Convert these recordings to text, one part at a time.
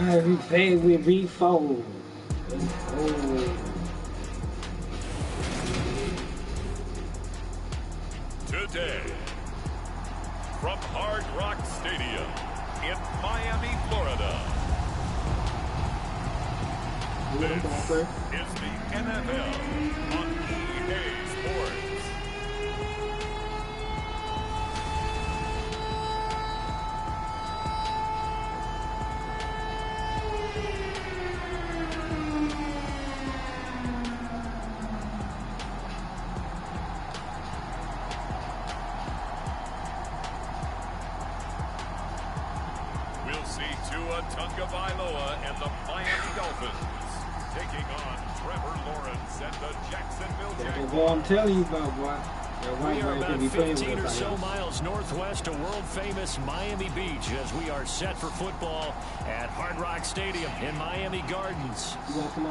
Alright, we played with V4. Oh. Today, from Hard Rock Stadium in Miami, Florida, this is the NFL on EA Sports. We'll see Tua Tagovailoa and the Miami Dolphins taking on Trevor Lawrence and the Jacksonville Jaguars. Boy, I'm telling you about, boy. We are about 15 or so miles northwest of world-famous Miami Beach as we are set for football at Hard Rock Stadium in Miami Gardens.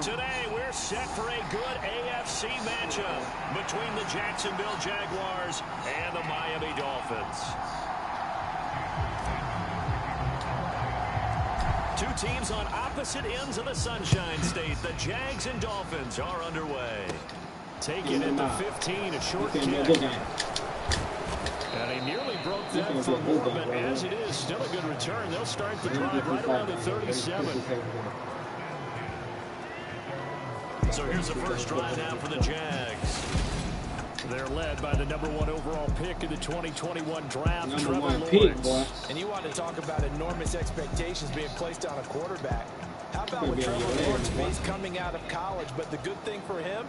Today, we're set for a good AFC matchup between the Jacksonville Jaguars and the Miami Dolphins. Two teams on opposite ends of the Sunshine State. The Jags and Dolphins are underway. Taking it to 15, a short kick. And he nearly broke that for more, but as it is, still a good return. They'll start the drive right around the 37. So here's the first drive now for the Jags. They're led by the #1 overall pick in the 2021 draft, Trevor Lawrence. And you want to talk about enormous expectations being placed on a quarterback. How about what Trevor Lawrence faced coming out of college? But the good thing for him,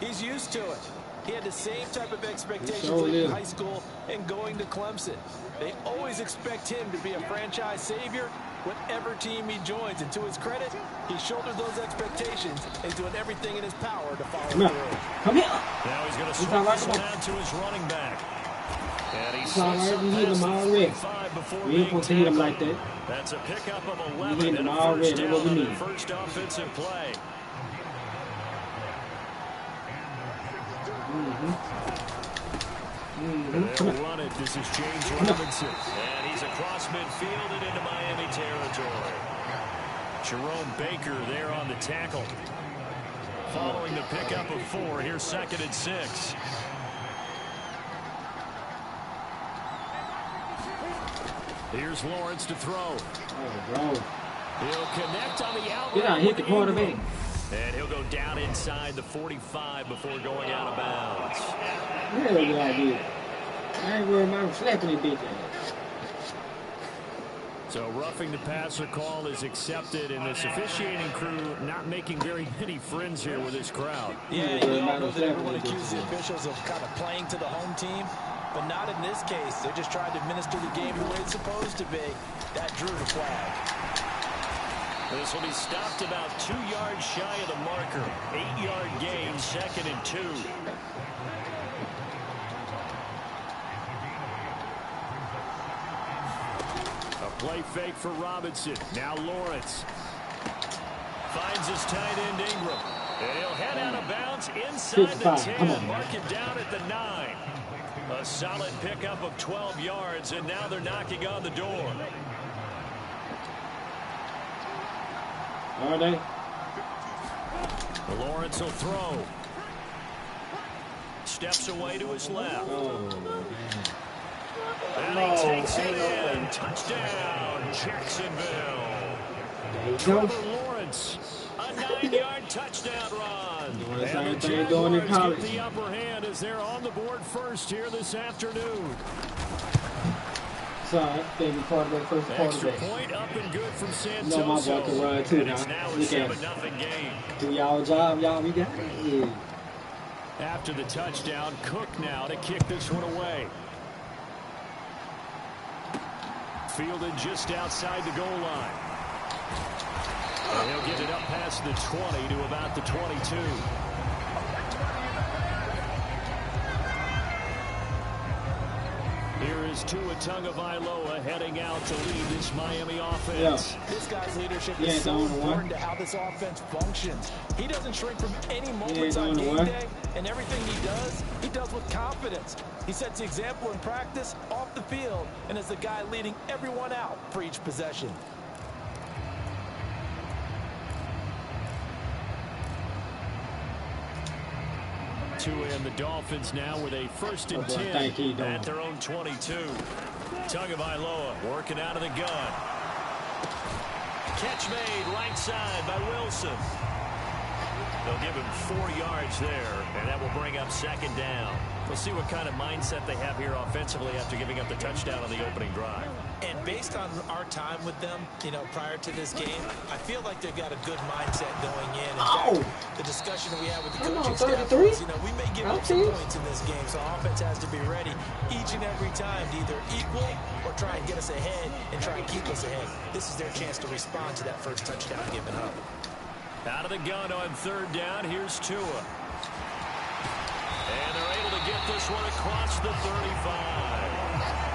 he's used to it. He had the same type of expectations leaving high school and going to Clemson. They always expect him to be a franchise savior whatever team he joins. And to his credit, he shouldered those expectations and doing everything in his power to follow through. Come here. Now he's going to swing this one out to his running back. And he's hit him already. We ain't supposed to hit him like that. That's a pickup of 11 and a first down on the first offensive play. They'll run it. This is James Robinson. And he's across midfield and into Miami territory. Jerome Baker there on the tackle. Following the pickup of 4, here's 2nd and 6. Here's Lawrence to throw. Oh, bro. He'll connect on the outlet. Yeah, hit the quarterback. And he'll go down inside the 45 before going out of bounds. Really good idea. I ain't worried about him slapping his bitch ass. So roughing the passer call is accepted, and this officiating crew not making very many friends here with this crowd. Yeah, we all know that everyone accuses the officials of kind of playing to the home team, but not in this case. They just tried to administer the game the way it's supposed to be. That drew the flag. This will be stopped about 2 yards shy of the marker. 8-yard gain, 2nd and 2. A play fake for Robinson. Now Lawrence finds his tight end Ingram. And he'll head out of bounds inside the 10. Mark it down at the 9. A solid pickup of 12 yards, and now they're knocking on the door. Are they? Lawrence will throw. Steps away to his left. And he takes it in. Touchdown, Jacksonville. Trevor Lawrence, a 9-yard touchdown run. And the Jaguars get the upper hand as they're on the board first here this afternoon. Sorry, baby quarterback, first Extra quarterback. point up and good from Santoso. You know my boy can run too now. It's now a Look at 7-0 game. Do y'all job, y'all we got it. Yeah. After the touchdown, Cook now to kick this one away. Fielded just outside the goal line. And he'll get it up past the 20 to about the 22. Here is Tua Tagovailoa heading out to lead this Miami offense. Yeah. This guy's leadership is so important to how this offense functions. He doesn't shrink from any moments on game day, and everything he does with confidence. He sets the example in practice, off the field, and is the guy leading everyone out for each possession. Tua and the Dolphins now with a 1st and 10 at their own 22. Tagovailoa working out of the gun. Catch made right side by Wilson. They'll give him 4 yards there, and that will bring up 2nd down. We'll see what kind of mindset they have here offensively after giving up the touchdown on the opening drive. And based on our time with them, you know, prior to this game, I feel like they've got a good mindset going in. In fact, the discussion we had with the coaching staff was, you know, we may give up some points in this game, so offense has to be ready each and every time to either equal or try and get us ahead and try and keep us ahead. This is their chance to respond to that first touchdown given up. Out of the gun on 3rd down, here's Tua. And they're able to get this one across the 35.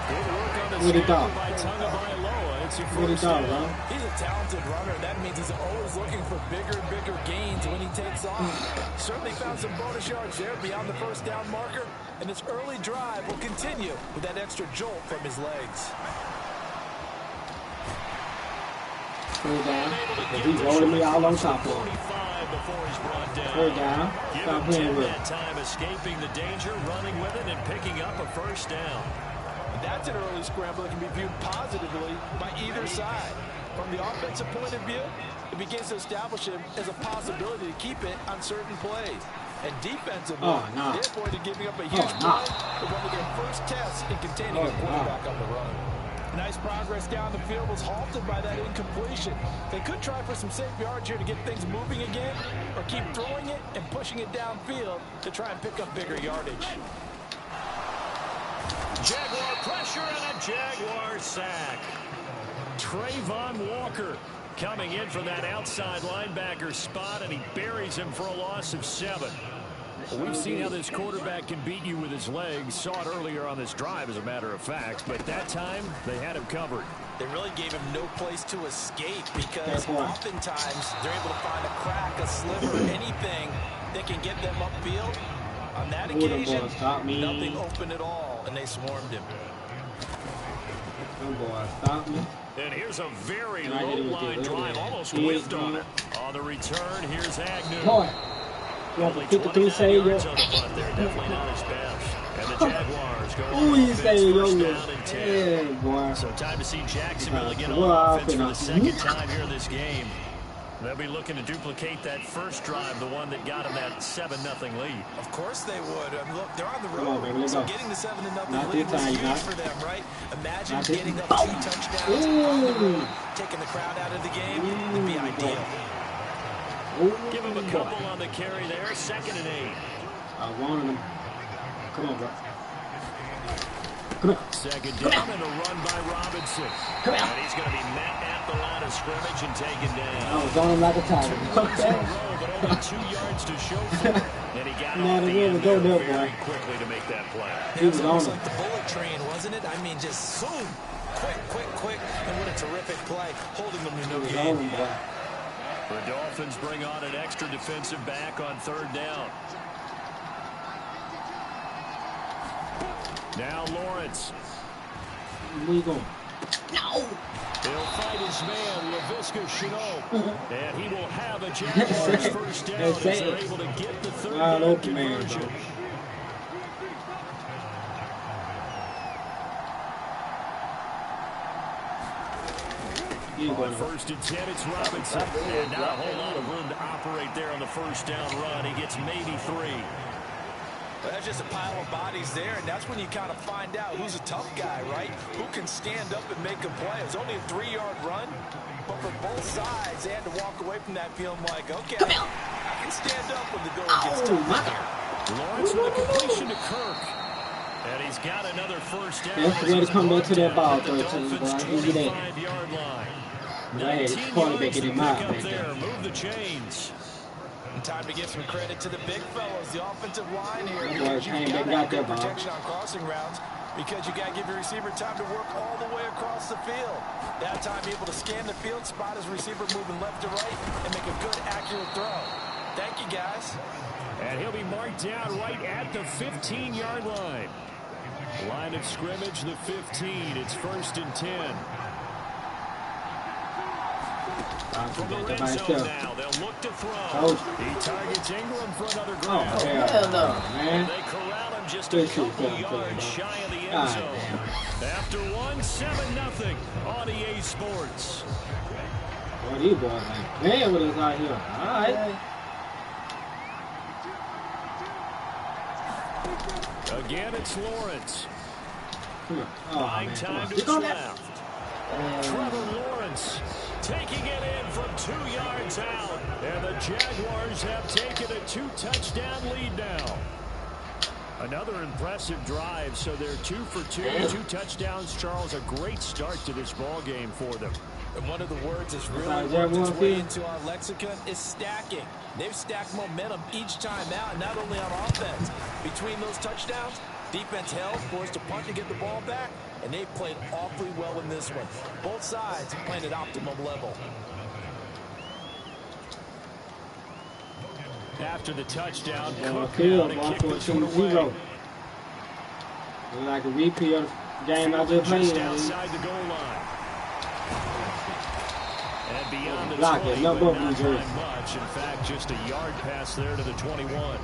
Good work on the scramble by Tagovailoa. It's your first down. He's a talented runner. That means he's always looking for bigger and bigger gains when he takes off. Certainly found some bonus yards there beyond the 1st down marker. And this early drive will continue with that extra jolt from his legs. Down. He's rolling me all on top of him. 3rd down. Stop playing with that time escaping the danger, running with it, and picking up a 1st down. That's an early scramble that can be viewed positively by either side. From the offensive point of view, it begins to establish him as a possibility to keep it on certain plays. And defensively, they avoided giving up a huge play for one of their first tests in containing a quarterback on the run. Nice progress down the field was halted by that incompletion. They could try for some safe yards here to get things moving again, or keep throwing it and pushing it downfield to try and pick up bigger yardage. Jaguar pressure and a Jaguar sack. Trayvon Walker coming in from that outside linebacker spot, and he buries him for a loss of 7. We've seen how this quarterback can beat you with his legs. Saw it earlier on this drive, as a matter of fact. But that time, they had him covered. They really gave him no place to escape because oftentimes they're able to find a crack, a sliver, anything that can get them upfield. On that occasion, nothing open at all, and they swarmed him. And here's a very low-line drive, almost whiffed on it. On the return, here's Agnew. Only 29 yards on the butt there, definitely not his best. And the Jaguars go on offense, 1st down and 10. So time to see Jacksonville again on offense for the 2nd time here in this game. They'll be looking to duplicate that first drive, the one that got them that 7-0 lead. Of course they would. I mean, look, they're on the road, so getting the 7-0 lead was huge for them, right? Imagine getting up 2 touchdowns on the road, taking the crowd out of the game would be ideal. Give him a couple on the carry there. 2nd and 8. I wanted him. Come on, bro. Come on. 2nd down and a run by Robinson. And he's going to be met at the line of scrimmage and taken down. I was on him like a tiger. But only 2 yards to show for it. And he got off the end there very quickly to make that play. It was almost like the bullet train, wasn't it? I mean, just zoom. Quick. And what a terrific play. Holding them to no gain. The Dolphins bring on an extra defensive back on 3rd down. Now Lawrence. Where you going? No! He'll fight his man, Laviska Shenault. And he will have a Jaguars 1st down as they're able to get the 3rd down conversion. On 1st and 10, it's Robinson. And not a whole lot of room to operate there on the 1st down run. He gets maybe 3. Well, that's just a pile of bodies there, and that's when you kind of find out who's a tough guy, right? Who can stand up and make a play. It's only a 3-yard run, but for both sides, they had to walk away from that feeling like, okay, I can stand up when the going gets tough here. Lawrence with a completion to Kirk. And he's got another 1st down. That's the way to come back to that ball, the Dolphins' 25-yard line. Right, it's quarterback in him out right there. Move the chains. And time to give some credit to the big fellows, the offensive line here. You've got to have good protection on crossing routes because you got to give your receiver time to work all the way across the field. That time able to scan the field, spot his receiver moving left to right, and make a good, accurate throw. Thank you, guys. And he'll be marked down right at the 15-yard line. Line of scrimmage, the 15. It's 1st and 10. From the red zone now, they'll look to throw. He targets Ingram for another grab. Oh, hell no, man. And they corral him just a couple yards shy of the end zone. After 7-0 on EA Sports. Boy, these boys like playing with us out here. All right. Again, it's Lawrence. Oh, Buying time to his left. Trevor Lawrence taking it in from 2 yards out. And the Jaguars have taken a 2-touchdown lead now. Another impressive drive, so they're 2 for 2, 2 touchdowns. Charles, a great start to this ball game for them. And one of the words that's really worked its way into our lexicon is stacking. They've stacked momentum each time out, and not only on offense. Between those touchdowns, defense held, forced a punt to get the ball back, and they've played awfully well in this one. Both sides playing at optimum level. After the touchdown, Cook now to kick this one away. Like a repeat of the game I just played. Just outside the goal line. And beyond the 20, but not by much. In fact, just a yard pass there to the 21.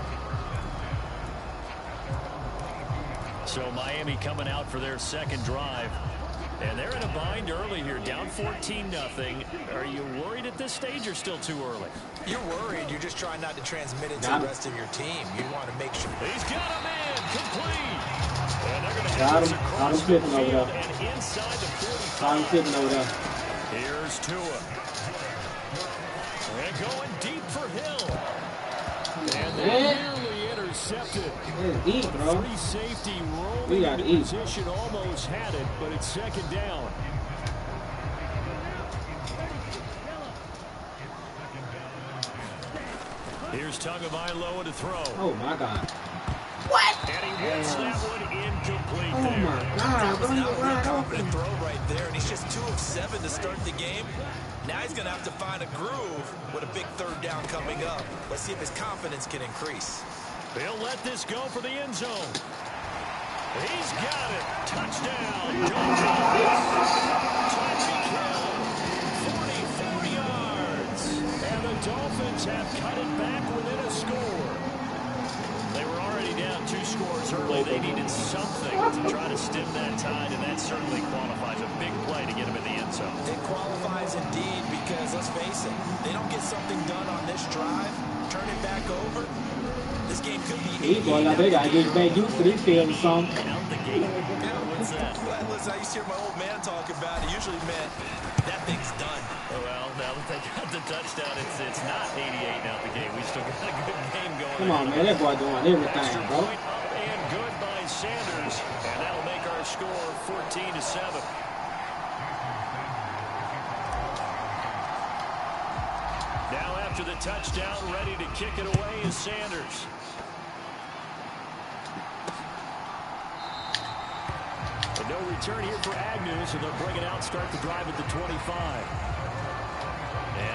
So Miami coming out for their second drive. And they're in a bind early here, down 14-0. Are you worried at this stage or still too early? You're worried. You're just trying not to transmit it to the rest of your team. You want to make sure. He's got a man complete. And they're going to have this across the field and inside the 45. Here's Tua. And going deep for Hill. And they're nearly intercepted. Deep, bro. Free safety rolling into position, almost had it, but it's second down. Here's Tagovailoa to throw. Oh my God. What? And he wins that one incomplete there. Oh my God. That was not a real confident throw right there, and he's just 2 of 7 to start the game. Now he's going to have to find a groove with a big third down coming up. Let's see if his confidence can increase. They'll let this go for the end zone. He's got it. Touchdown. Touchy kill. 44 yards. And the Dolphins have cut it back within a score. They were already down 2 scores early. They needed something to try to stem that tide, and that certainly qualifies a big play to get them in the end zone. It qualifies indeed because, let's face it, they don't get something done on this drive, turn it back over. This game could be these boys, I think I get back used to this field or something. Out the gate. What's that? Listen, I used to hear my old man talk about it. Usually meant that thing's done. Well, now that they got the touchdown, it's not 88 out the gate. We still got a good game going. Come on, man. That boy doing everything, bro. Point up and good by Sanders. And that'll make our score 14-7. Now after the touchdown, ready to kick it away is Sanders. But no return here for Agnew, so they'll bring it out, start the drive at the 25.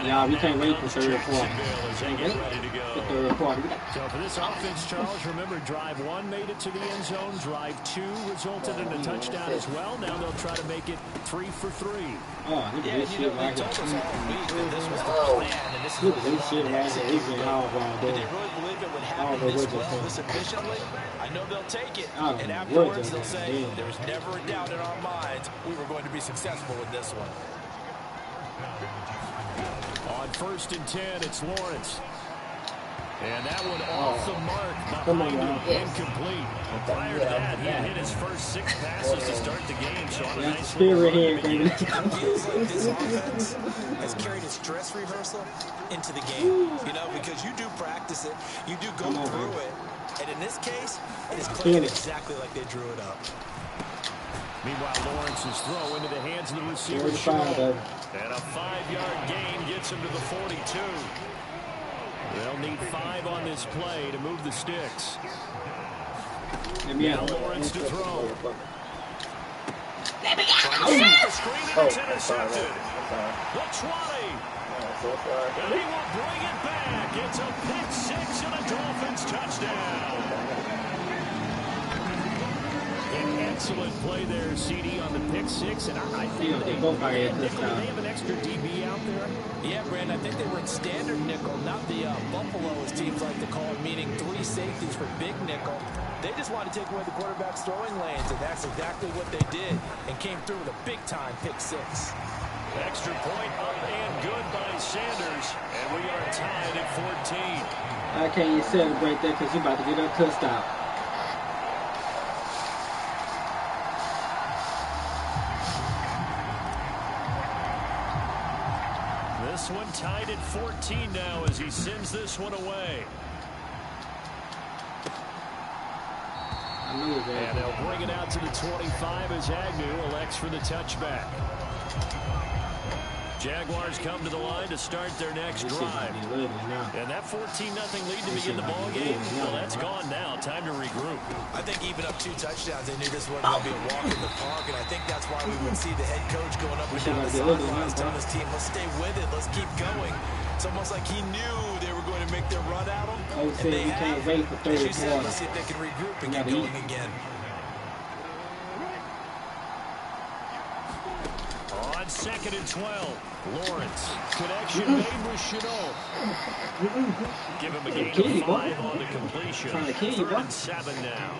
Yeah, we can't wait for third quarter. As they get ready to go. So for this offense, Charles, remember drive 1 made it to the end zone. Drive 2 resulted in a touchdown as well. Now they'll try to make it 3 for 3. Oh, look at this shit right here. This was the plan, and this is look at this shit right here. He's been all wrong, Did they really believe it would happen this well, this efficiently? I know they'll take it, and afterwards they'll say, there was never a doubt in our minds we were going to be successful with this one. On 1st and 10, it's Lawrence. And that one off the mark behind him, incomplete. Prior to that, he hit his first 6 passes to start the game. So on a nice spirit here, baby. It feels like this offense has carried a stress rehearsal into the game. You know, because you do practice it, you do go through it, and in this case, it is playing exactly like they drew it up. Meanwhile, Lawrence's throw into the hands of the receiver. And a 5-yard gain gets him to the 42. They'll need 5 on this play to move the sticks. Now Lawrence to throw. Trying to set the screen, and it's intercepted. The 20. And he will bring it back. It's a pick 6 and a Dolphins touchdown. An excellent play there, CD, on the pick six, and I think they have an extra DB out there. Yeah, Brandon, I think they were in standard nickel, not the Buffalo, as teams like to call it, meaning 3 safeties for big nickel. They just want to take away the quarterback's throwing lanes, and that's exactly what they did, and came through with a big-time pick six. Extra point up and good by Sanders, and we are tied at 14. I can't even celebrate that because you're about to get us cussed out. This one tied at 14 now as he sends this one away. And they'll bring it out to the 25 as Agnew elects for the touchback. Jaguars come to the line to start their next drive. And that 14-0 lead to begin the ball game, well, that's gone now. Time to regroup. I think even up 2 touchdowns, they knew this wasn't going to be a walk in the park, and I think that's why we would see the head coach going up and down the sidelines telling his team, let's stay with it, let's keep going. It's almost like he knew they were going to make their run at him, and they have. As you said, let's see if they can regroup and get going again. On 2nd and 12, Lawrence. Connection made with Chenault. Give him a gain of 5 on the completion. 3rd and 7 now.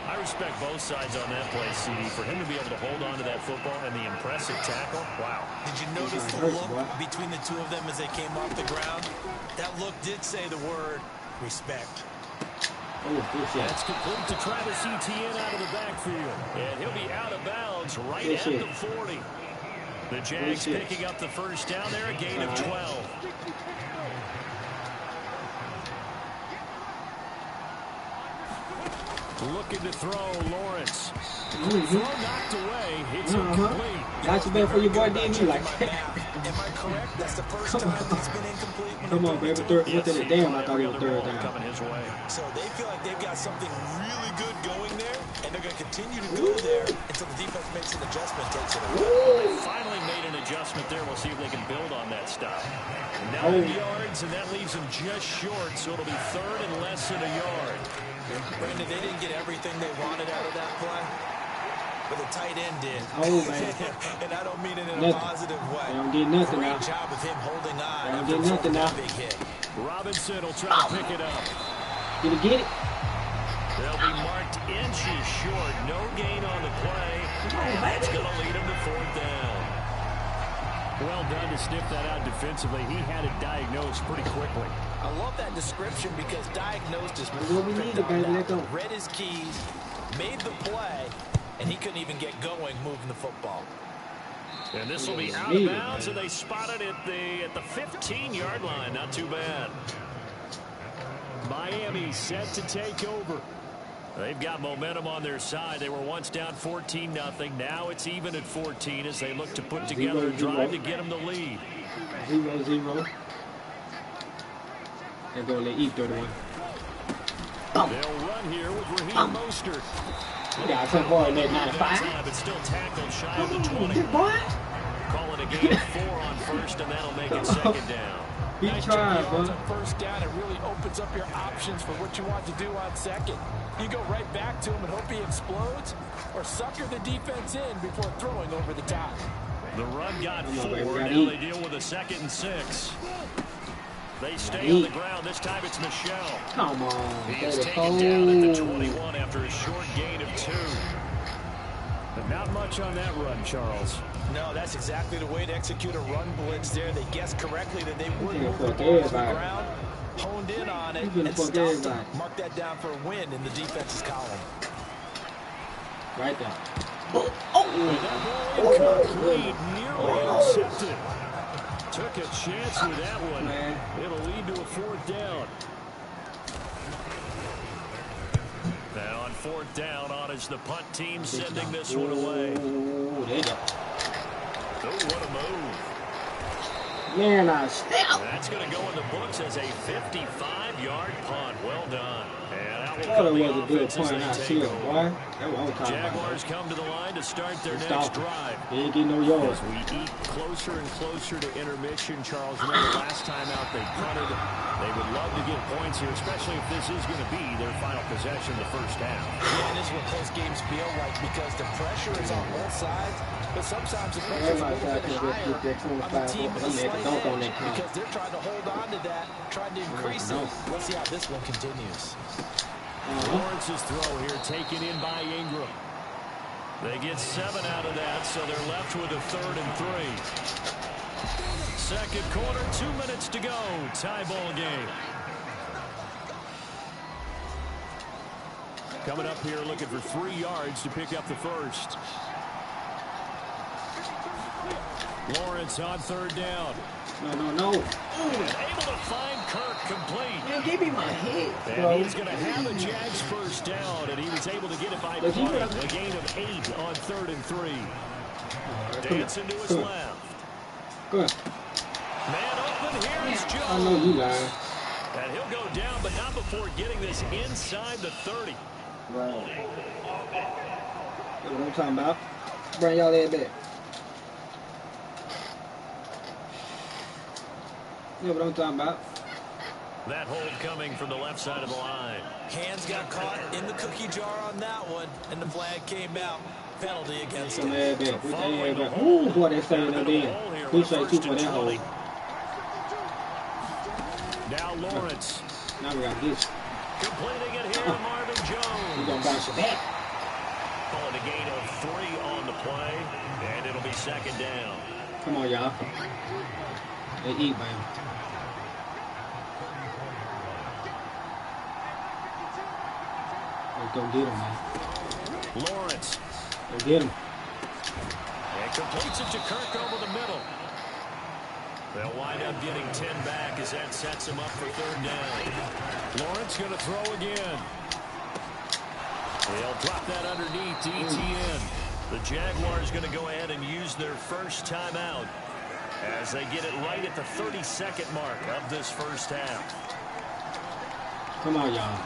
I respect both sides on that play, CD. For him to be able to hold on to that football and the impressive tackle, wow. Did you notice the look between the two of them as they came off the ground? That look did say the word respect. That's complete to Travis Etienne out of the backfield. And he'll be out of bounds right at the 40. The Jags picking up the first down there, a gain of 12. Looking to throw, Lawrence. Throw knocked away. It's incomplete. Got you back for your boy, didn't you? Like, am I correct? That's the first time he's been incomplete. Come on, baby. What did it damn? I thought it was 3rd down. Coming his way. So they feel like they've got something really good going there, and they're going to continue to go there until the defense makes an adjustment, takes it away. They finally made an adjustment there. We'll see if they can build on that stop. 9 yards, and that leaves them just short, so it'll be 3rd and less than a yard. Brandon, they didn't get everything they wanted out of that play, but the tight end did. Oh, man. And I don't mean it in a positive way. They don't get nothing now. Great job of him holding on. They don't get nothing now. Big hit. Robinson will try to pick it up. Did he get it? They'll be marked inches short. No gain on the play. And that's going to lead him to 4th down. Well done to sniff that out defensively. He had it diagnosed pretty quickly. I love that description because diagnosed is what we need, baby. Let go. Read his keys, made the play, and he couldn't even get going moving the football. And this will be out of bounds, and they spotted it at the 15-yard line. Not too bad. Miami set to take over. They've got momentum on their side. They were once down 14-0. Now it's even at 14 as they look to put together a drive to get them the lead. 0-0. They're going to let E31. They'll run here with Raheem Mostert. You got some boy in that 95. But still tackled shy of the 20. Calling a gain of 4 on first, and that'll make it 2nd down. Nice job on first down. It really opens up your options for what you want to do on 2nd. You go right back to him and hope he explodes, or sucker the defense in before throwing over the top. The run got 4. Now they deal with a 2nd and 6. They stay on the ground. This time it's Michelle. Come on. He's taken down at the 21 after a short gain of 2. But not much on that run, Charles. No, that's exactly the way to execute a run blitz there. They guessed correctly that they would move the ball on the ground, honed in on it, and stopped them. Mark that down for a win in the defense's column. Right there. Incomplete, nearly intercepted. Took a chance with that one. It'll lead to a 4th down. Now on 4th down, on is the punt team sending this one away. Oh, there you go. Oh, what a move. Man, I step. That's going to go in the books as a 55-yard punt. Well done. And That will Oh, that come the was a good offense as point. they I take see it, over. boy. That's what I'm talking Jaguars about. come to the line to start their Stop next it. drive. They ain't getting no yards. As we eat closer and closer to intermission, Charles, remember last time out they punted. They would love to get points here, especially if this is going to be their final possession the first half. Yeah, and this is what close games feel like because the pressure is on both sides, but sometimes the pressure is a little bit higher on the team with a slight edge because they're trying to hold on to that, trying to increase it. Let's see how this one continues. Lawrence's throw here taken in by Ingram. They get 7 out of that, so they're left with a 3rd and 3. Second quarter, 2 minutes to go. Tie ball game. Coming up here looking for 3 yards to pick up the first. Lawrence on 3rd down. No. And able to find Kirk complete. Man, give me my head, bro. And he's going to have a Jags first down, and he was able to get it by 20. A gain of 8 on 3rd and 3. Dancing to his left. Good. Man open, here is Jones. I know you lying. And he'll go down, but not before getting this inside the 30. Right. That's what I'm talking about. Bring y'all that back. Yeah, what I'm talking about. That hold coming from the left side of the line. Hands got caught in the cookie jar on that one, and the flag came out. Penalty against him. Ooh, boy, they're saying that in. We say 2 for that hold. Now Lawrence. Now we got this. Completing it here to Marvin Jones. We're going to bounce it back. Calling a gain of 3 on the play, and it'll be 2nd down. Come on, y'all. They eat, man. Let's go get him, man. Lawrence. Go get him. And completes it to Kirk over the middle. They'll wind up getting 10 back as that sets him up for 3rd down. Lawrence going to throw again. They'll drop that underneath to ETN. The Jaguars going to go ahead and use their first timeout as they get it right at the 32nd mark of this first half. Come on, y'all.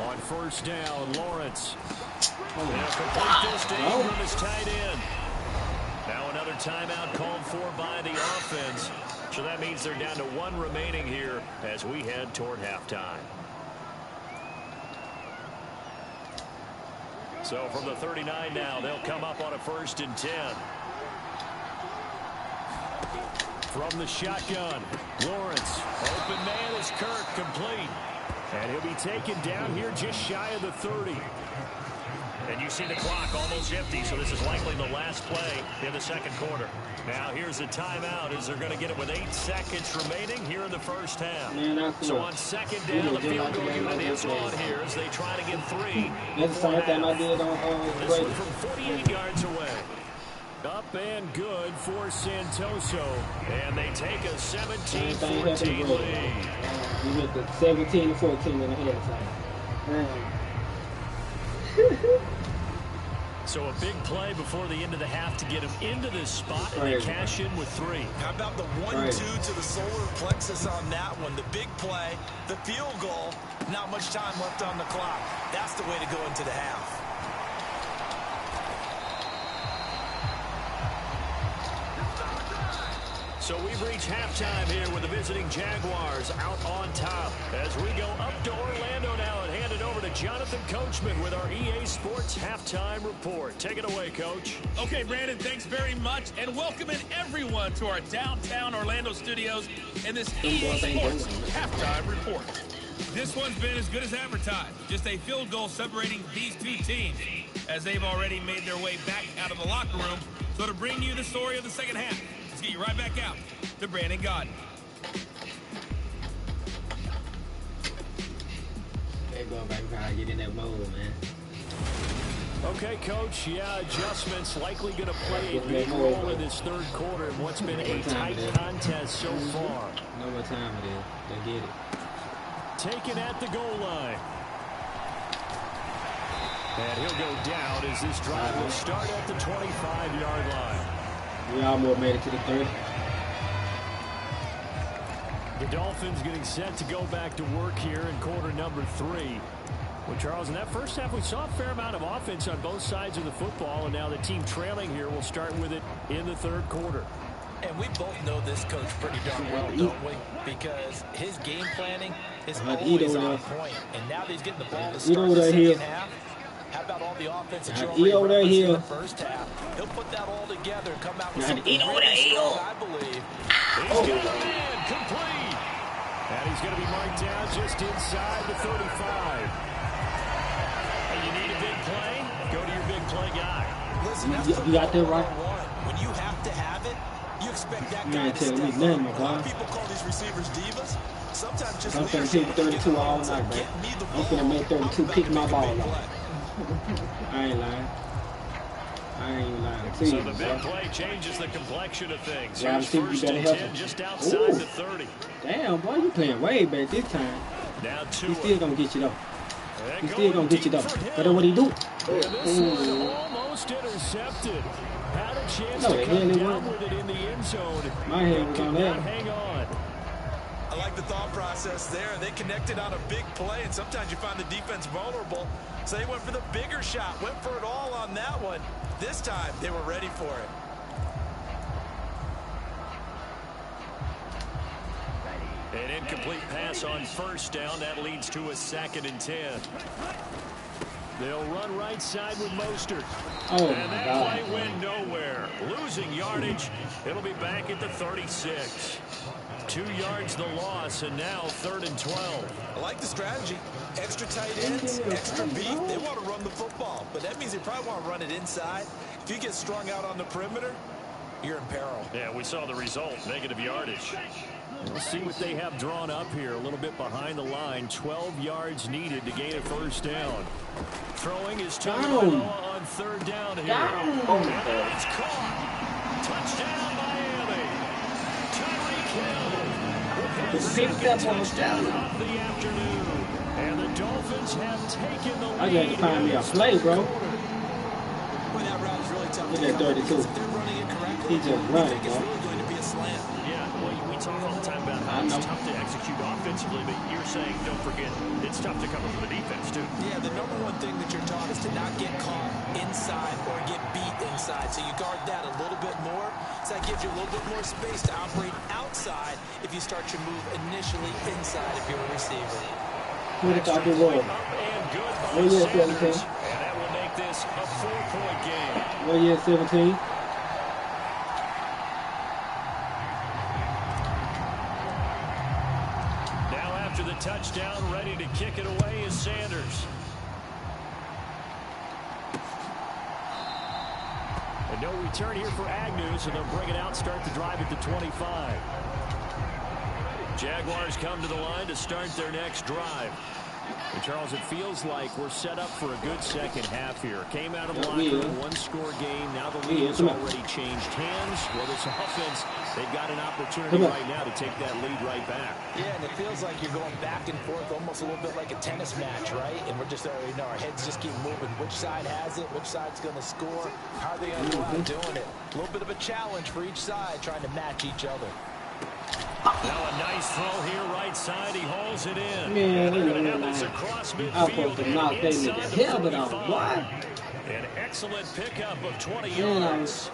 On 1st down, Lawrence. They'll complete this to Ingram is tight end. Now another timeout called for by the offense. So that means they're down to 1 remaining here as we head toward halftime. So from the 39 now, they'll come up on a 1st and 10. From the shotgun, Lawrence. Open man is Kirk, complete. And he'll be taken down here just shy of the 30. And you see the clock almost empty, so this is likely the last play in the second quarter. Now here's a timeout as they're going to get it with 8 seconds remaining here in the first half. Man, so on 2nd down, the field goal unit is on here as they try to get 3. That's the same thing I did on this one from 48 yards away. Up and good for Santoso. And they take a 17-14 lead. We went to 17-14 in the halftime. So a big play before the end of the half to get him into this spot, and they cash in with 3. How about the 1-2 to the solar plexus on that one? The big play, the field goal, not much time left on the clock. That's the way to go into the half. So we've reached halftime here with the visiting Jaguars out on top. As we go up to Orlando now and hand it over to Jonathan Coachman with our EA Sports Halftime Report. Take it away, Coach. Okay, Brandon, thanks very much. And welcoming everyone to our downtown Orlando studios and this EA Sports Halftime Report. This one's been as good as advertised. Just a field goal separating these 2 teams as they've already made their way back out of the locker room. So to bring you the story of the second half, let's get you right back out to Brandon Gaudin. There you go, baby. Gotta get in that mode, man. Okay, Coach. Yeah, adjustments likely going to play a big role in this third quarter in what's been a tight contest so far. Know what time it is. They get it. Taken at the goal line. And he'll go down as this drive will start at the 25-yard line. We almost made it to the 30. The Dolphins getting set to go back to work here in quarter number 3. Well, Charles, in that first half, we saw a fair amount of offense on both sides of the football, and now the team trailing here will start with it in the third quarter. And we both know this coach pretty darn well, don't we? Because his game planning is always on point. And now that he's getting the ball to start the second half, how about all the offense that you already referenced in the first half? He'll put that all together and come out with something really strong, I believe. He's got a man complete. And he's going to be marked down just inside the 35. Hey, you need a big play? Go to your big play guy. Listen, that's you got that right. When you have to have it, you expect that guy to step up. A lot of people call these receivers divas. Sometimes just I'm going to take 32 all night, bro. I'm going to make 32 pick my ball up. I ain't lying. I ain't lying. So the big play changes the complexion of things. Yeah, Here's first and 10 just outside the 30. Damn, boy, you playing way back this time. Now He's still going to get you, though. He's still going to get you, though. But then what he do? Almost intercepted. Had a chance to come down with it in the end zone. My hand was on that. Hang on. I like the thought process there. They connected on a big play, and sometimes you find the defense vulnerable. So they went for the bigger shot, went for it all on that one. This time, they were ready for it. An incomplete pass on first down. That leads to a 2nd and 10. They'll run right side with Mostert. And that play went nowhere. Losing yardage. It'll be back at the 36. 2 yards the loss, and now 3rd and 12. I like the strategy. Extra tight ends, extra beat. They want to run the football, but that means they probably want to run it inside. If you get strung out on the perimeter, you're in peril. Yeah, we saw the result, negative yardage. We'll see what they have drawn up here. A little bit behind the line. 12 yards needed to gain a first down. Throwing is Tagovailoa on 3rd down here. And it's caught. Touchdown, Miami. Tyreek Hill. His 2nd touchdown of the afternoon. And the Dolphins have taken the lead. I got to find me a play, bro. Well, that route is really tough. Look at 32. If they're running it correctly, He just running, it's really going to be a slant. Yeah, well, we talk all the time about how it's tough to execute offensively, but you're saying, don't forget, it's tough to cover for the defense, too. Yeah, the number one thing that you're taught is to not get caught inside or get beat inside. So you guard that a little bit more. So that gives you a little bit more space to operate outside if you start your move initially inside if you're a receiver. Who the top of the world? And that will make this a 4-point game. 17. Now after the touchdown, ready to kick it away is Sanders. And no return here for Agnew, so they'll bring it out, start the drive at the 25. Jaguars come to the line to start their next drive. And Charles, it feels like we're set up for a good second half here. Came out of the locker room, one-score game. Now the lead has already changed hands. Well, this offense, they've got an opportunity right now to take that lead right back. Yeah, and it feels like you're going back and forth, almost a little bit like a tennis match, right? And we're just, our heads just keep moving. Which side has it? Which side's going to score? How are they going to go out doing it? A little bit of a challenge for each side, trying to match each other. Now a nice throw here, right side. He hauls it in. Man, they're going to have this across midfield and inside the 45. An excellent pickup of 20 yards.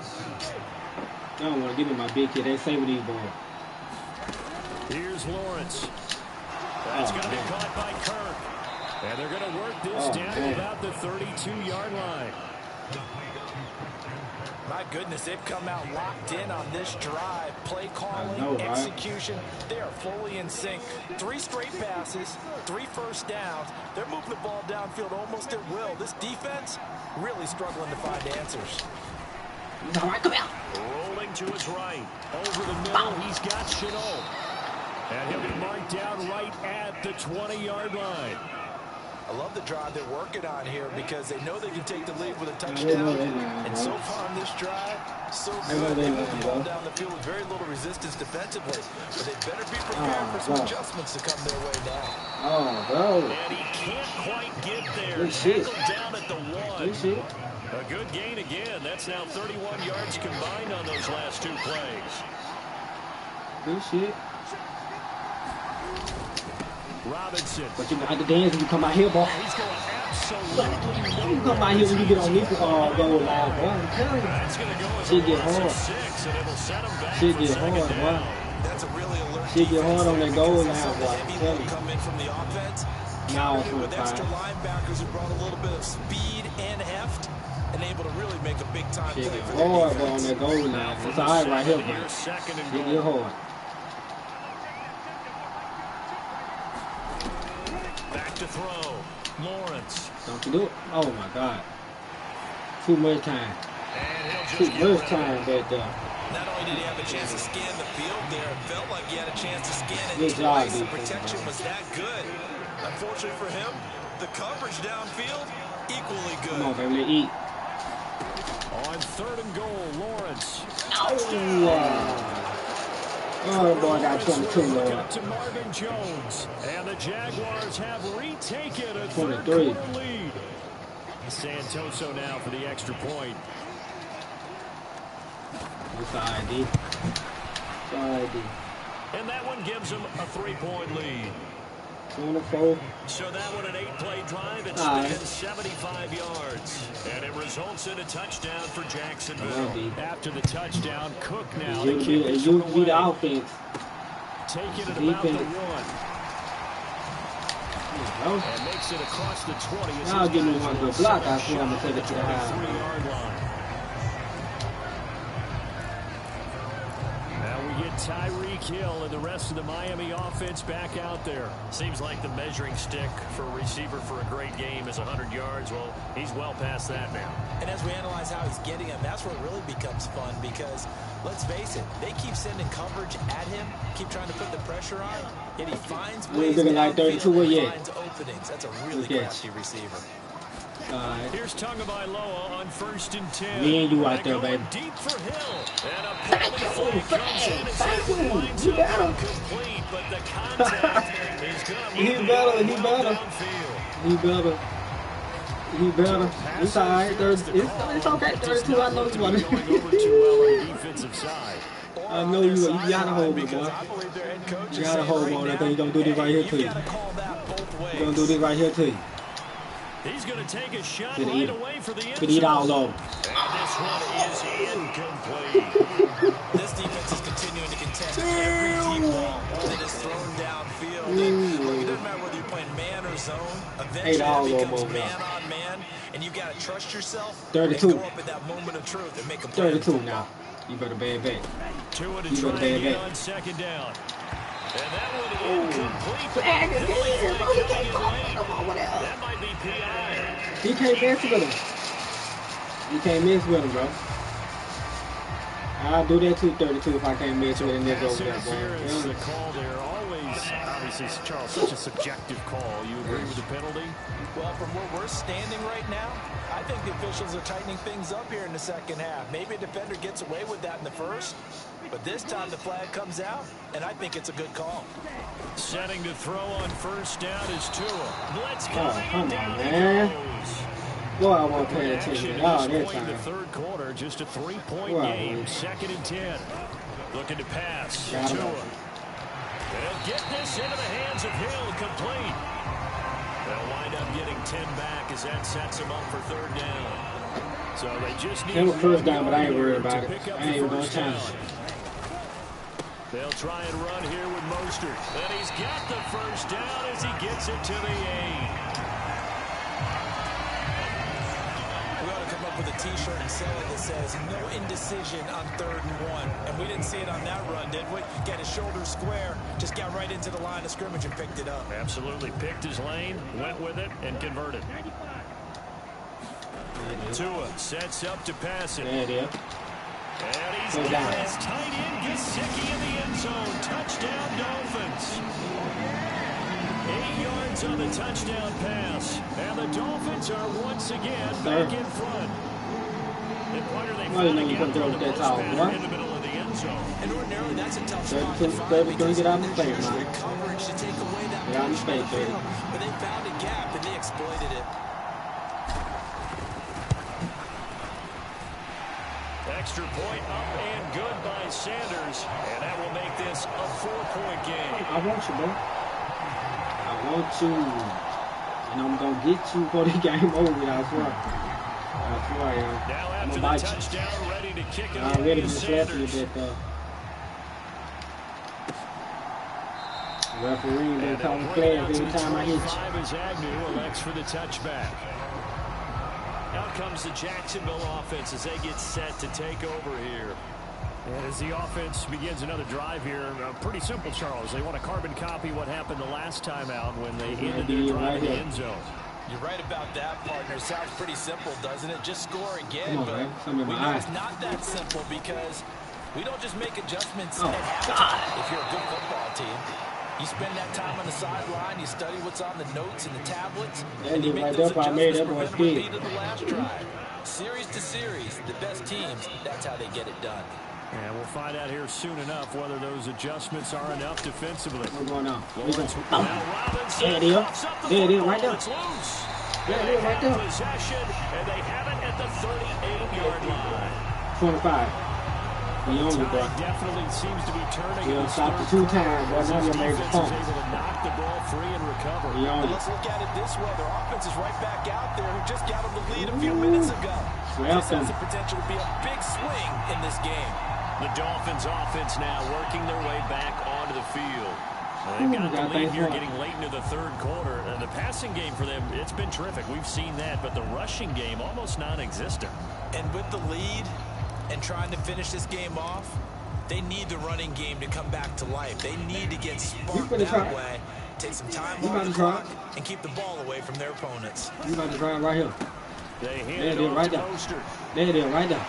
I don't want to give me my big kid. They say with these boys. Here's Lawrence. That's going to be caught by Kirk. And they're going to work this down to about the 32-yard line. My goodness, they've come out locked in on this drive. Play calling, execution, they are fully in sync. 3 straight passes, 3 first downs. They're moving the ball downfield almost at will. This defense really struggling to find answers. Rolling to his right. Over the middle, he's got Shenault. And he'll be marked down right at the 20-yard line. I love the drive they're working on here because they know they can take the lead with a touchdown. And so far on this drive, so good. They move the ball down the field with very little resistance defensively. But they better be prepared for some adjustments to come their way now. And he can't quite get there. Tackled down at the 1. A good gain again. That's now 31 yards combined on those last 2 plays. Good shit. Robinson. But you got to dance when you come out here, boy. He's going absolutely You come out here when you get on this goal line, boy. I'm telling you. That's going to go as Shit get a loss hard. of 6, and it'll set him back Shit for get second hard, down. boy. That's a really alert Shit get hard on that goal line, defense. boy. I'm Heavy telling load you. come in from the offense. Now Countered it with it's extra linebackers who brought a little bit of speed and heft and able to really make a big time Shit play get for their hard, boy, on defense. that goal line. It's all right right here, boy. Here's second and Shit goal. get hard. Back to throw. Lawrence. Don't you do it? Oh my God. Too much time. And he'll Too just get much rid time of it. back there. Not only did he have a chance to scan the field there, it felt like he had a chance to scan it Good job, twice. The defense, protection man. was that good. Unfortunately for him, the coverage downfield, equally good. Come on, baby, let's eat. On third and goal, Lawrence. Oh, boy, I got 22, Lord. Up to Marvin Jones. And the Jaguars have retaken a 23. third-quarter lead. Santoso now for the extra point. It's all right, D. It's all right, D. And that one gives them a 3-point lead. 24. So that one an 8-play drive. It's All right. 75 yards. And it results in a touchdown for Come Jacksonville. on, D. After the touchdown, Cook now. It to kick this used one to be the away. offense. Taking it about the Defense. 1. Oh, And makes it across the 20. as Y'all his give me guys one will good block, set I up swear I'm gonna shop take at it to the house. 23-yard line. Now we get Tyreek Hill and the rest of the Miami offense back out there. Seems like the measuring stick for a receiver for a great game is 100 yards. Well, he's well past that now. And as we analyze how he's getting them, that's where it really becomes fun because, let's face it, they keep sending coverage at him, keep trying to put the pressure on, yet he finds ways looking like downfield 32 and yet. finds openings. That's a really Good crafty receiver. Here's Tagovailoa on 1st and 10. Me and you out there, Going baby. deep for Hill. And a penalty flag comes in as that one winds up incomplete, but the contact is going to He move better, the he ball better. downfield. He better. It's all right. It's okay. 32, I know you want Going over too well on the defensive side. I know you gotta hold me, boy. Because I believe their head coach You is gotta saying hold right me on that now, thing. He gonna do this right here to you. You gotta call that both ways. He gonna do this right here to you. He's going to take a shot Could right eat. away for the end Could eat all zone. of them. And this one is incomplete. This defense is continuing to contest every deep ball that is thrown downfield. And look, it doesn't matter whether you're playing man or zone. Eventually, all it over becomes them. man on man, and you got to trust yourself 32. and go up at that moment of truth and make a play. 32 now. You better bad back. Two to You try better bad again back. on second down. And that one incomplete. That might be PI. He can't mess with him. You can't mess with him, bro. I'll do that too, 32, if I can't mess with him. Pass Over there, interference, boy. the call there. Always, obviously, Charles, such a subjective call. You agree with the penalty? Well, from where we're standing right now, I think the officials are tightening things up here in the second half. Maybe a defender gets away with that in the first, but this time the flag comes out, and I think it's a good call. Setting to throw on first down is Tua. Blitz Oh, coming, come on, down he man. goes. Boy, I won't pay Action attention at at all this that point in the time. third quarter, just a 3-point Wow. game. Second and 10. Looking to pass. Got him. Tua. They'll get this into the hands of Hill, complete. They'll wind up getting 10 back as that sets them up for third down. So they just need It was first down, one but I ain't here worried to about it. pick up I ain't the even gonna first challenge down. it. They'll try and run here with Mostert. And he's got the first down as he gets it to the 8. We ought to come up with a T-shirt and sell it that says, no indecision on 3rd and 1. And we didn't see it on that run, did we? Got his shoulders square, just got right into the line of scrimmage and picked it up. Absolutely picked his lane, went with it, and converted. Tua sets up to pass it. There it is. And he's Go got down. his tight end Gesicki in the end zone. Touchdown, Dolphins. 8 yards on the touchdown pass. And the Dolphins are once again back in front. And Pointer, they Well, you know finally you get can throw the that post tall, pattern boy. in the middle of the end zone. And ordinarily, that's a tough 32, spot to find 32, because get out of the there's space, man. good coverage to take away that Get out of the push space, downfield. baby. But they found a gap, and they exploited it. Extra point up and good by Sanders. And that will make this a 4-point game. I want you, bro. I Want you. And I'm going to get you for the game over, I swear. I swear, yo. Now I'm after about the touchdown, ready to kick it I already away just to left me a Sanders. bit, though. Referee been calling flags every time I hit you. As Agnew elects for the touchback. Out comes the Jacksonville offense as they get set to take over here. And as the offense begins another drive here, pretty simple, Charles. They want to carbon copy what happened the last time out when they ended their drive in the end zone. You're right about that, partner. Sounds pretty simple, doesn't it? Just score again. Come on, but man. Something in we my know eye. it's not that simple because we don't just make adjustments Oh, at halftime if you're a good football team. You spend that time on the sideline, you study what's on the notes and the tablets, and you make those adjustments to prevent a repeat of the last drive. Series to series, the best teams, that's how they get it done. And we'll find out here soon enough whether those adjustments are enough defensively. What's going on? Now Robinson There it is. coughs up the There it is, football. right there. It's loose. There it is, right there. Possession, and they have it at the 38-yard line. 25. The only, bro. Tide definitely seems to be turning. We'll stop the 2 times, but now you made the Defense pump. is able to knock the ball free and recover. The only. Let's look at it this way. Their offense is right back out there who just got them the lead a few minutes ago. This has the potential to be a big swing in this game. The Dolphins offense now working their way back onto the field. They've got the lead here getting late into the third quarter. The passing game for them, it's been terrific. We've seen that, but the rushing game almost non-existent. And with the lead and trying to finish this game off, they need the running game to come back to life. They need to get sparked that way, take some time off the clock, and keep the ball away from their opponents. You about to drive right here. They hand There it it is, off right to there. Mostert. There it is, right there.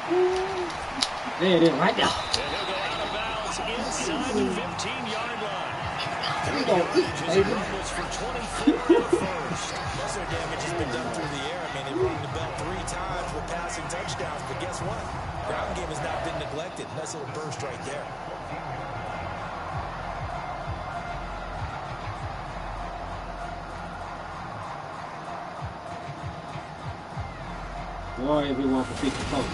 There it is, right there. And he'll go out of bounds inside the 15-yard line. We gonna eat, baby. Rumbles for 24 on the first. Most of their damage has been done through the air. I mean, they've rung the bell 3 times with passing touchdowns, but guess what? Ground game has not been neglected. Nice little burst right there. Boy, everyone for 54.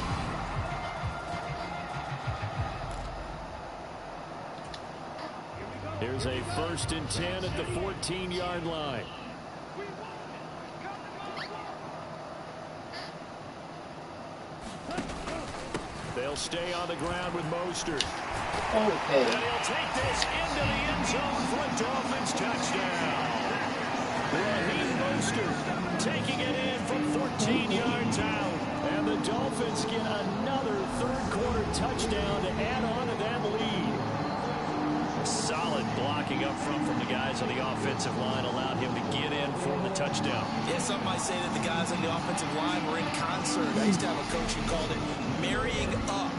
Here's a 1st and 10 at the 14-yard line. They'll stay on the ground with Mostert. Okay. And he'll take this into the end zone for a Dolphins touchdown. Raheem Mostert taking it in from 14 yards out. And the Dolphins get another third-quarter touchdown to add on to that lead. Solid blocking up front from the guys on the offensive line allowed him to get in for the touchdown. Yeah, some might say that the guys on the offensive line were in concert. I used to have a coach who called it marrying up,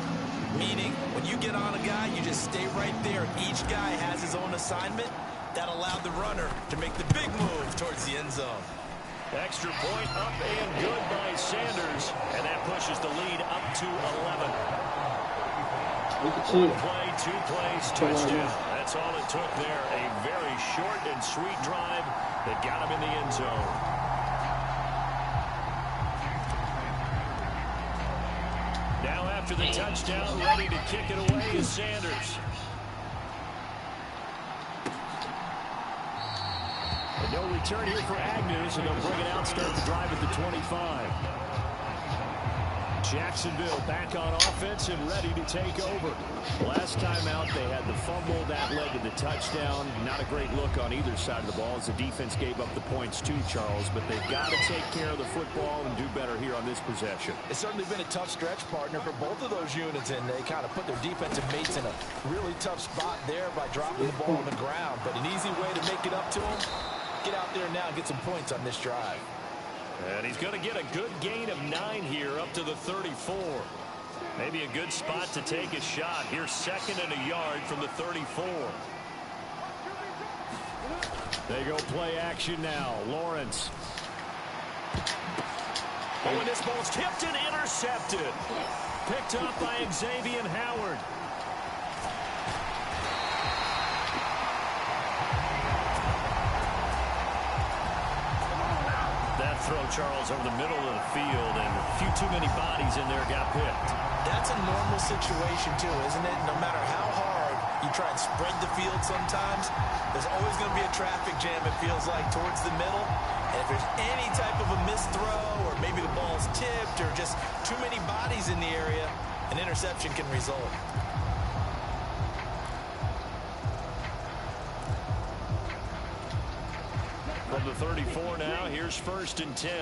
meaning when you get on a guy, you just stay right there. Each guy has his own assignment. That allowed the runner to make the big move towards the end zone. Extra point up and good by Sanders, and that pushes the lead up to 11. One play, 2 plays, touchdown. That's all it took there. A very short and sweet drive that got him in the end zone. Now after the touchdown, ready to kick it away is Sanders. And no return here for Agnew, so they'll bring it out, start the drive at the 25. Jacksonville back on offense and ready to take over. Last time out, they had the fumble. That led to the touchdown. Not a great look on either side of the ball as the defense gave up the points too, Charles. But they've got to take care of the football and do better here on this possession. It's certainly been a tough stretch, partner, for both of those units, and they kind of put their defensive mates in a really tough spot there by dropping the ball on the ground. But an easy way to make it up to them, get out there now and get some points on this drive. And he's going to get a good gain of 9 here up to the 34. Maybe a good spot to take a shot. Here's 2nd and a yard from the 34. They go play action now. Lawrence. Oh, and this ball's tipped and intercepted. Picked up by Xavier Howard. That throw, Charles, over the middle of the field, and a few too many bodies in there got picked. That's a normal situation, too, isn't it? No matter how hard you try and spread the field sometimes, there's always going to be a traffic jam, it feels like, towards the middle. And if there's any type of a missed throw, or maybe the ball's tipped, or just too many bodies in the area, an interception can result. From the 34 now, here's 1st and 10.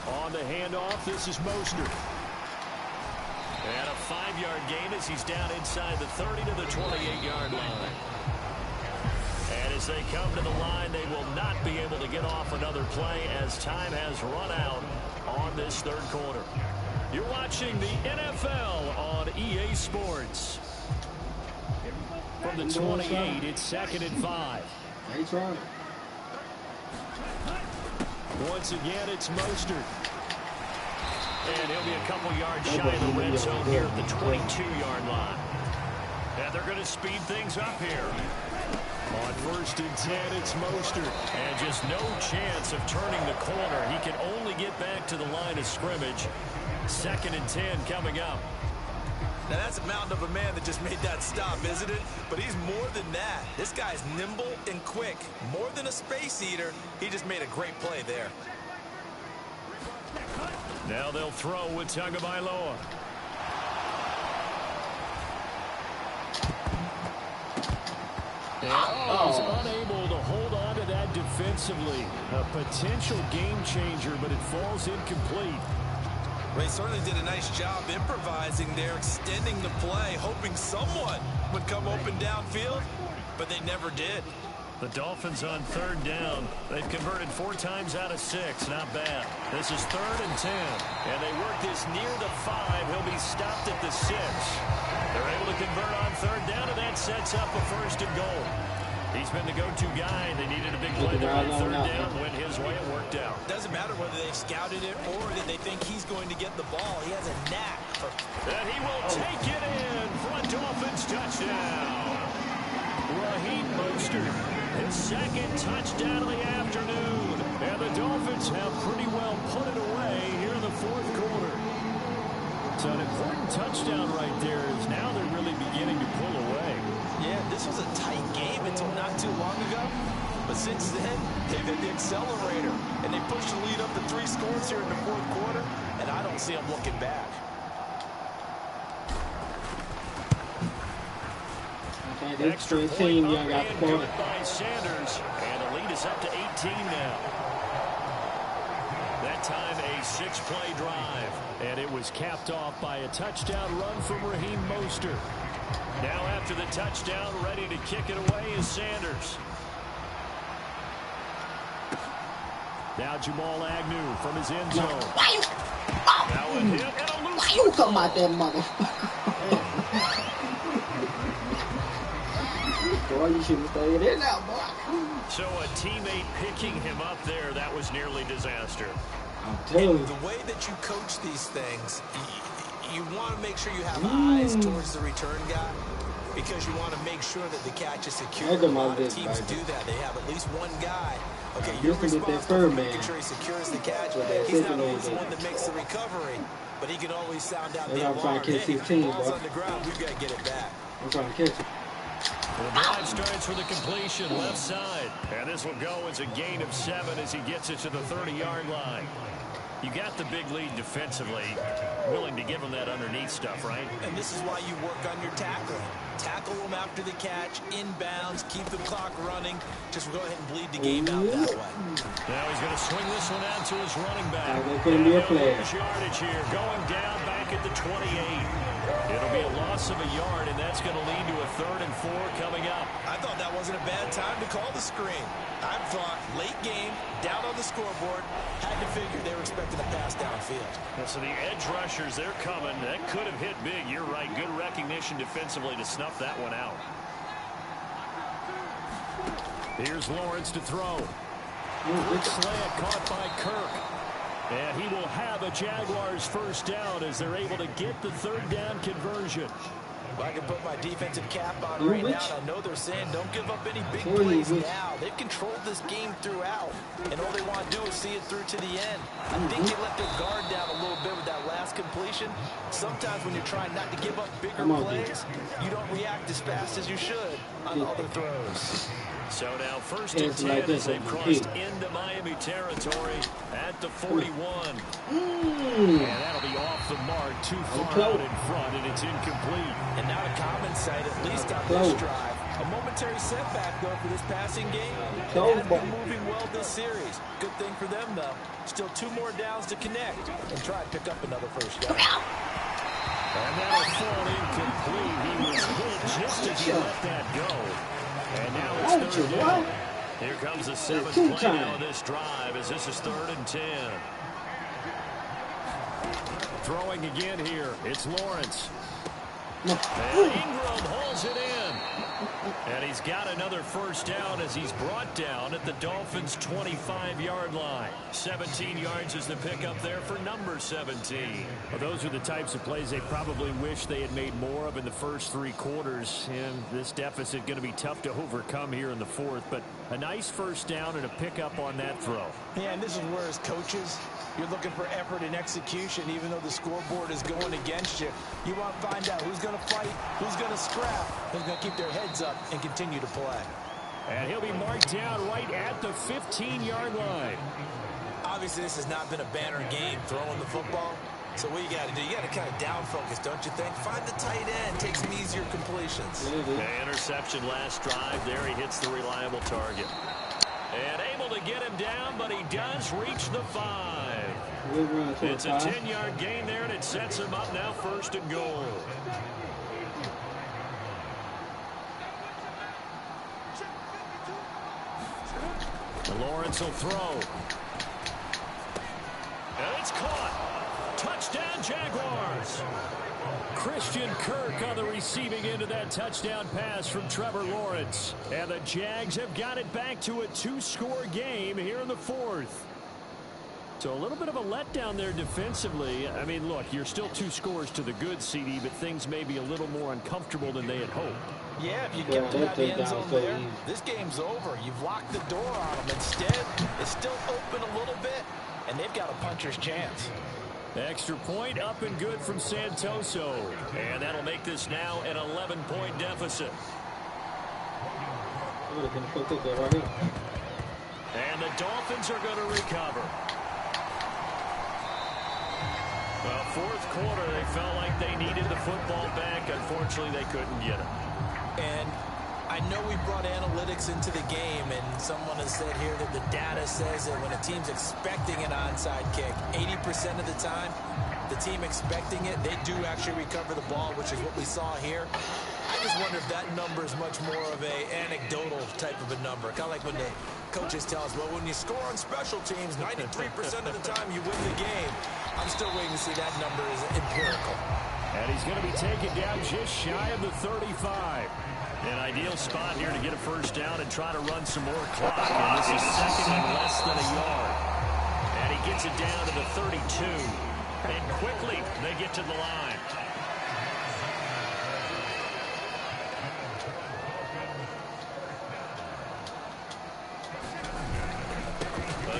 On the handoff, this is Mostert. And a 5-yard gain as he's down inside the 30 to the 28-yard line. And as they come to the line, they will not be able to get off another play as time has run out on this 3rd quarter. You're watching the NFL on EA Sports. From the 28, it's 2nd and 5. Nice run. Once again, it's Mostert. And he'll be a couple yards shy of the red zone here at the 22-yard line. And they're going to speed things up here. On 1st and 10, it's Mostert. And just no chance of turning the corner. He can only get back to the line of scrimmage. 2nd and 10 coming up. Now, that's a mountain of a man that just made that stop, isn't it? But he's more than that. This guy's nimble and quick. More than a space eater. He just made a great play there. Now they'll throw with Tagovailoa. And he's unable to hold on to that defensively. A potential game changer, but it falls incomplete. They certainly did a nice job improvising there, extending the play, hoping someone would come open downfield, but they never did. The Dolphins on 3rd down. They've converted 4 times out of 6. Not bad. This is 3rd and 10. And they work this near the 5. He'll be stopped at the 6. They're able to convert on 3rd down, and that sets up a 1st and goal. He's been the go-to guy. They needed a big play there on 3rd down. Went his way. It worked out. Doesn't matter whether they've scouted it or that they think he's going to get the ball. He has a knack for... And he will take it in for a Dolphins touchdown. Raheem Mostert, his 2nd touchdown of the afternoon. And the Dolphins have pretty well put it away here in the 4th quarter. It's an important touchdown right there, as now they're really beginning to pull away. Yeah, this was a tight game until not too long ago. But since then, they've hit the accelerator. And they pushed the lead up to 3 scores here in the 4th quarter. And I don't see them looking back. Extra point young got the ball. By Sanders, and the lead is up to 18 now. That time a 6-play drive, and it was capped off by a touchdown run from Raheem Mostert. Now after the touchdown, ready to kick it away is Sanders. Now Jamal Agnew from his end zone. Now a hit and a loose. Why you talking about that motherfucker? Boy, you should have stayed in now, boy. So a teammate picking him up there, that was nearly disaster. I'm telling you. The way that you coach these things, you want to make sure you have eyes towards the return guy, because you want to make sure that the catch is secure. A lot of teams do that. They have at least one guy. Okay, you're responsible for making sure he secures the catch. He's not always the one that makes the recovery, but he can always sound out the alarm. Hey, if the ball's on the ground, we've got to get it back. I'm trying to catch it. The drive starts with a completion left side. And this will go as a gain of 7 as he gets it to the 30-yard line. You got the big lead defensively, willing to give him that underneath stuff, right? And this is why you work on your tackling. Tackle them after the catch, inbounds, keep the clock running. Just go ahead and bleed the game out that way. Now he's going to swing this one out to his running back. And yardage here, going down back at the 28. It'll be a loss of a yard, and that's going to lead to a 3rd and 4 coming up. I thought that wasn't a bad time to call the screen. I thought late game, down on the scoreboard, had to figure they were expecting a pass downfield. So the edge rushers, they're coming. That could have hit big. You're right. Good recognition defensively to snuff that one out. Here's Lawrence to throw. Quick slant caught by Kirk. And he will have a Jaguars 1st down as they're able to get the 3rd down conversion. Well, I can put my defensive cap on right now, and I know they're saying don't give up any big plays now. They've controlled this game throughout, and all they want to do is see it through to the end. I think they let their guard down a little bit with that last completion. Sometimes when you're trying not to give up bigger plays, you don't react as fast as you should on other throws. So now first and 10 as they've crossed into Miami territory at the 41. And that'll be off the mark, too far out in front, and it's incomplete. And now to Commons' side, at least on this drive. A momentary setback, though, for this passing game. It has been moving well this series. Good thing for them, though. Still 2 more downs to connect and try and pick up another first down. And that'll fall incomplete. He was hit just as he let that go. And now it's 3rd down. Here comes the 7th play now of this drive as this is 3rd and 10. Throwing again here. It's Lawrence. And Ingram hauls it in. And he's got another first down as he's brought down at the Dolphins' 25-yard line. 17 yards is the pickup there for number 17. Well, those are the types of plays they probably wish they had made more of in the first 3 quarters. And this deficit going to be tough to overcome here in the 4th. But a nice first down and a pickup on that throw. Yeah, and this is where as coaches, you're looking for effort and execution, even though the scoreboard is going against you. You want to find out who's going to fight, who's going to scrap, who's going to keep their heads up and continue to play. And he'll be marked down right at the 15-yard line. Obviously, this has not been a banner game throwing the football. So what you got to do, you got to kind of down focus, don't you think? Find the tight end, take some easier completions. Interception last drive. There he hits the reliable target. And able to get him down, but he does reach the 5. It's a 10-yard gain there, and it sets him up now 1st and goal. Lawrence will throw. And it's caught. Touchdown, Jaguars. Christian Kirk on the receiving end of that touchdown pass from Trevor Lawrence. And the Jags have got it back to a 2-score game here in the 4th. So a little bit of a letdown there defensively. I mean, look, you're still 2 scores to the good, CD, but things may be a little more uncomfortable than they had hoped. Yeah, if you get to that end zone there, this game's over. You've locked the door on them. Instead, it's still open a little bit, and they've got a puncher's chance. Extra point up and good from Santoso. And that'll make this now an 11-point deficit. And the Dolphins are going to recover. Well, 4th quarter, they felt like they needed the football back. Unfortunately, they couldn't get it. And I know we brought analytics into the game, and someone has said here that the data says that when a team's expecting an onside kick, 80% of the time, the team expecting it, they do actually recover the ball, which is what we saw here. I just wonder if that number is much more of a anecdotal type of a number. Kind of like when the coaches tell us, well, when you score on special teams, 93% of the time you win the game. I'm still waiting to see that number is empirical. And he's going to be taken down just shy of the 35. An ideal spot here to get a first down and try to run some more clock. And this is 2nd and less than a yard. And he gets it down to the 32. And quickly they get to the line.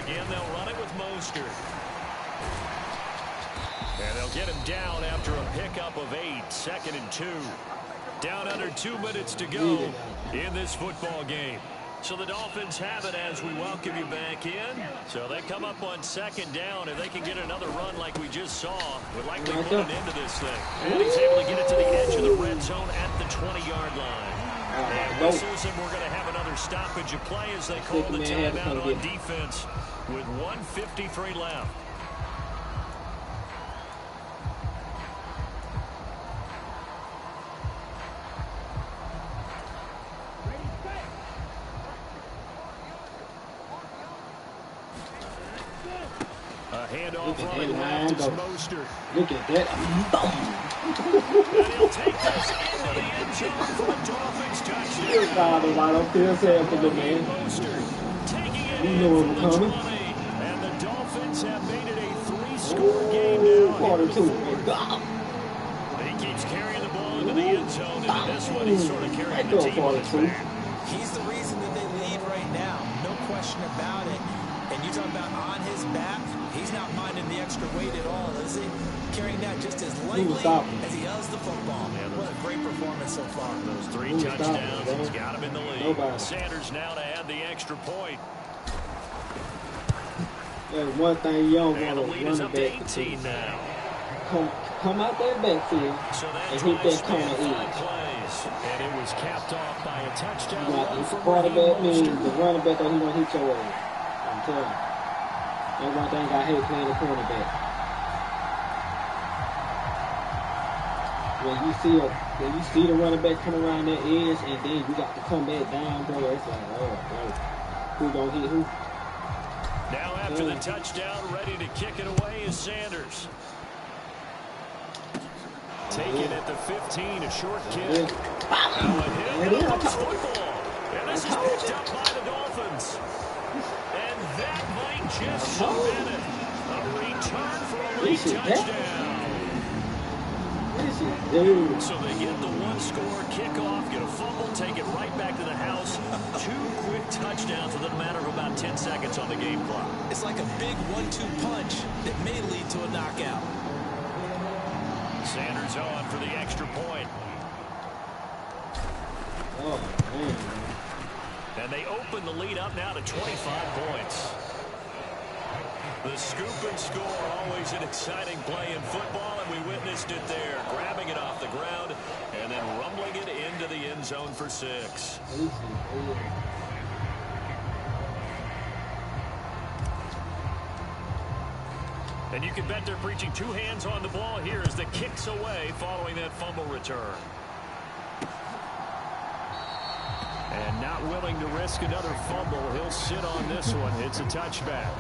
Again, they'll run it with Mostert. And they'll get him down after a pickup of 8. 2nd and 2. Down under 2 minutes to go in this football game. So the Dolphins have it as we welcome you back in. So they come up on 2nd down. If they can get another run like we just saw, would likely put an end to this thing. And he's able to get it to the edge of the red zone at the 20-yard line. And with Susan, we're going to have another stoppage of play as they call the timeout on defense with 1:53 left. Handoff running left is Mostert. Look at that. And he'll take this into the end zone for a Dolphins touchdown. Mostert taking it in from the 20. And the Dolphins have made it a 3-score game now. He keeps carrying the ball into the end zone. And in this one, he's sort of carrying the team on his back. He's the reason that they lead right now. No question about it. And you talk about on his back, he's not minding the extra weight at all, is he? Carrying that just as lightly as he does the football. What a great performance so far. Those 3 touchdowns, he's got him in the lead. Sanders now to add the extra point. There's one thing you don't And the want lead to is run up back to to 18 now. come out that backfield and hit that corner edge. And it was capped off by a touchdown. You got the quarterback means the running back or he gonna hit your ass. I'm telling you. That's one thing I hate playing the cornerback. When you see the running back come around that edge and then you got to come back down, bro, it's like, oh, bro, who gonna hit who? Now after the touchdown, ready to kick it away is Sanders. Taken at the 15, a short kick. Now a hit on football. And this is picked up by the Dolphins. And that might just submit it. A return for a late touchdown. So they get the one-score kickoff, get a fumble, take it right back to the house. 2 quick touchdowns within a matter of about 10 seconds on the game clock. It's like a big 1-2 punch that may lead to a knockout. Sanders on for the extra point. Oh, man. And they open the lead up now to 25 points. The scoop and score, always an exciting play in football, and we witnessed it there. Grabbing it off the ground and then rumbling it into the end zone for 6. And you can bet they're preaching 2 hands on the ball here as the kicks away following that fumble return. And not willing to risk another fumble, he'll sit on this one. It's a touchback.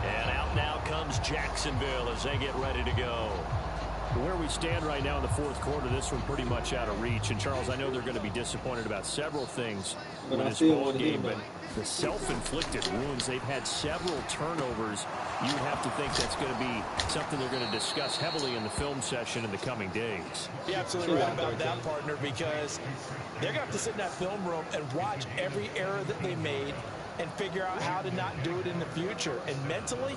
And out now comes Jacksonville as they get ready to go. Where we stand right now in the 4th quarter, this one pretty much out of reach. And, Charles, I know they're going to be disappointed about several things in this ball game, but the self-inflicted wounds, they've had several turnovers. You have to think that's going to be something they're going to discuss heavily in the film session in the coming days. You're absolutely right about that, partner, because they're going to have to sit in that film room and watch every error that they made and figure out how to not do it in the future. And mentally,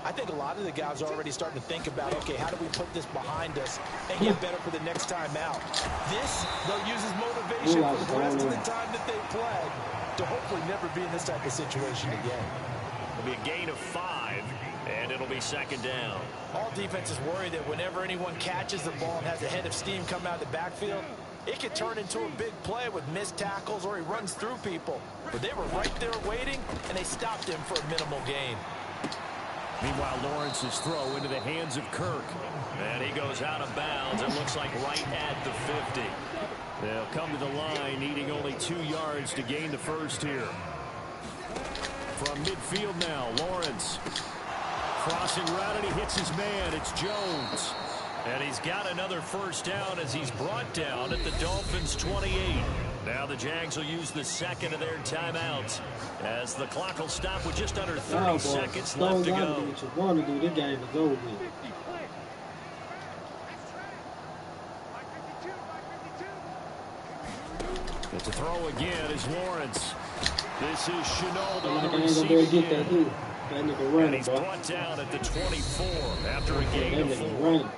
I think a lot of the guys are already starting to think about, okay, how do we put this behind us and get better for the next time out? This, they'll use as motivation for the rest of the time that they play to hopefully never be in this type of situation again. It'll be a gain of 5, and it'll be 2nd down. All defenses worry that whenever anyone catches the ball and has a head of steam come out of the backfield, it could turn into a big play with missed tackles or he runs through people. But they were right there waiting, and they stopped him for a minimal gain. Meanwhile, Lawrence's throw into the hands of Kirk. And he goes out of bounds. It looks like right at the 50. They'll come to the line, needing only 2 yards to gain the first here. From midfield now, Lawrence. Crossing route, and he hits his man. It's Jones. And he's got another first down as he's brought down at the Dolphins' 28. Now the Jags will use the 2nd of their timeouts as the clock will stop with just under 30 seconds left to go. What you want to do, this game is over with. But to throw again is Lawrence. This is Shenault on the Get receiving that end. hit. That nigga running, And he's brought down at the 24 after a gain of 4. Running.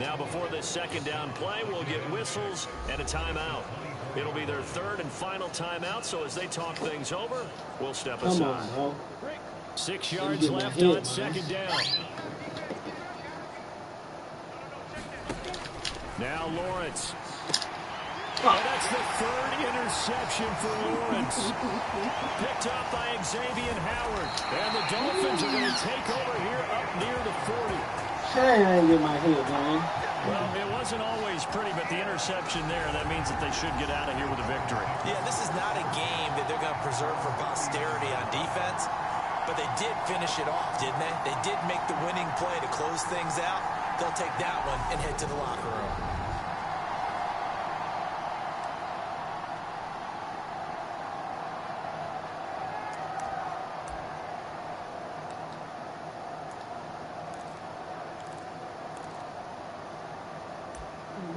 Now before this 2nd down play, we'll get whistles and a timeout. It'll be their 3rd and final timeout, so as they talk things over, we'll step aside. Come on, bro. 6 yards left on 2nd down. Now Lawrence. And that's the 3rd interception for Lawrence. Picked up by Xavier Howard. And the Dolphins are going to take over here up near the 40. Hey, I ain't get my head, man. Well, it wasn't always pretty, but the interception there, that means that they should get out of here with a victory. Yeah, this is not a game that they're going to preserve for posterity on defense, but they did finish it off, didn't they? They did make the winning play to close things out. They'll take that one and head to the locker room.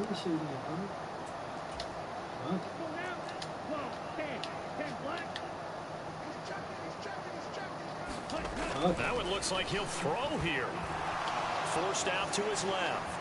he shooting at, huh? That one looks like he'll throw here. Forced out to his left.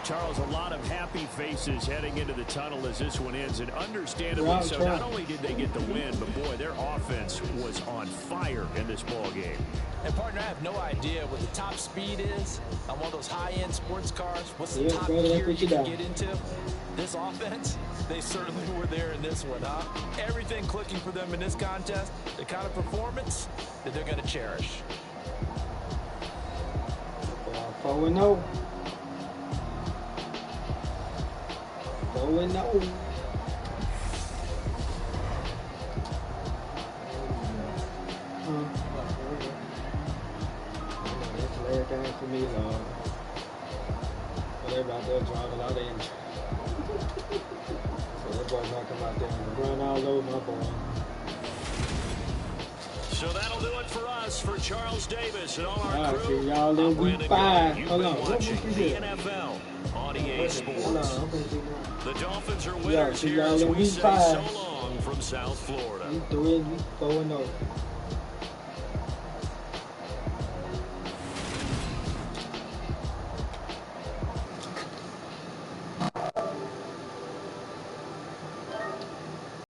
Charles, a lot of happy faces heading into the tunnel as this one ends, and understandably so. Not only did they get the win, but boy, their offense was on fire in this ball game. And partner, I have no idea what the top speed is on one of those high-end sports cars. What's the top gear you can get into? This offense, they certainly were there in this one, huh? Everything clicking for them in this contest, the kind of performance that they're going to cherish. 4-0. 4-0. That's everything for me, Lord. But everybody there drive a lot of engine. So that boy's not come out there and run all over my boy. So that'll do it for us, for Charles Davis and all our crew. See y'all in week 5. Hold on. Watching the NFL on EA Sports. The Dolphins are winners here as we say so long from South Florida. We 3-4-0.